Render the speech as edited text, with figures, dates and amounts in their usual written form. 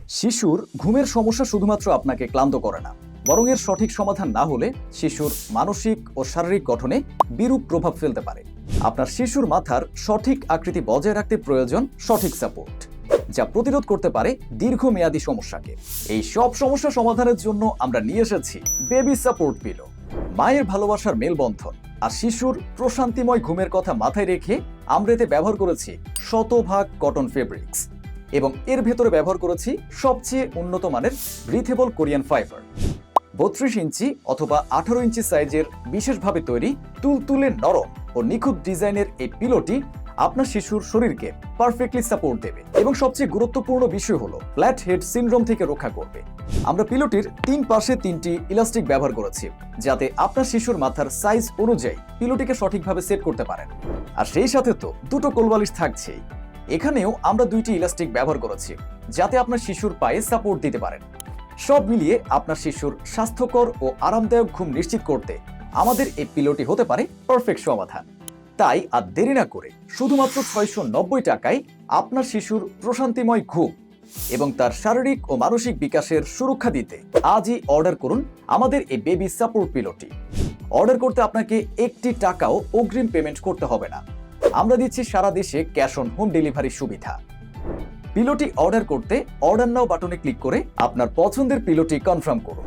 শিশুর ঘুমের সমস্যা শুধুমাত্র আপনাকে ক্লান্ত করে না, বরং এর সঠিক সমাধান না হলে শিশুর মানসিক ও শারীরিক গঠনে বিরূপ প্রভাব ফেলতে পারে। আপনার শিশুর মাথার সঠিক আকৃতি বজায় রাখতে প্রয়োজন সঠিক সাপোর্ট, যা প্রতিরোধ করতে পারে দীর্ঘমেয়াদী সমস্যাকে। এই সব সমস্যা সমাধানের জন্য আমরা নিয়ে এসেছি বেবি সাপোর্ট পিলো। মায়ের ভালোবাসার মেলবন্ধন আর শিশুর প্রশান্তিময় ঘুমের কথা মাথায় রেখে আমরা এতে ব্যবহার করেছি শতভাগ কটন ফেব্রিক্স এবং এর ভেতরে ব্যবহার করেছি সবচেয়ে উন্নত মানের ব্রিথেবল কোরিয়ান ফাইবার। 32 ইঞ্চি অথবা 18 ইঞ্চি সাইজের বিশেষভাবে তৈরি তুলতুলে নরম ও নিখুঁত ডিজাইনের এই পিলোটি আপনার শিশুর শরীরকে পারফেক্টলি সাপোর্ট দেবে এবং সবচেয়ে গুরুত্বপূর্ণ বিষয় হলো ফ্ল্যাট হেড সিনড্রোম থেকে রক্ষা করবে। আমরা পিলোটির 3 পাশে 3টি ইলাস্টিক ব্যবহার করেছি, যাতে আপনার শিশুর মাথার সাইজ অনুযায়ী পিলোটিকে সঠিকভাবে সেট করতে পারেন। আর সেই সাথে তো দুটো কোলবালিশ থাকছেই। এখানেও আমরা 2টি ইলাস্টিক ব্যবহার করেছি, যাতে আপনার শিশুর পায়ে সাপোর্ট দিতে পারেন। সব মিলিয়ে আপনার শিশুর স্বাস্থ্যকর ও আরামদায়ক ঘুম নিশ্চিত করতে আমাদের এই পিলোটি হতে পারে পারফেক্ট সমাধান। তাই আর দেরি না করে শুধুমাত্র 690 টাকায় আপনার শিশুর প্রশান্তিময় ঘুম এবং তার শারীরিক ও মানসিক বিকাশের সুরক্ষা দিতে আজই অর্ডার করুন আমাদের এই বেবি সাপোর্ট পিলোটি। অর্ডার করতে আপনাকে 1টি টাকাও অগ্রিম পেমেন্ট করতে হবে না। আমরা দিচ্ছি সারা দেশে ক্যাশ অন হোম ডেলিভারি সুবিধা। পিলোটি অর্ডার করতে অর্ডার নাও বাটনে ক্লিক করে আপনার পছন্দের পিলোটি কনফার্ম করুন।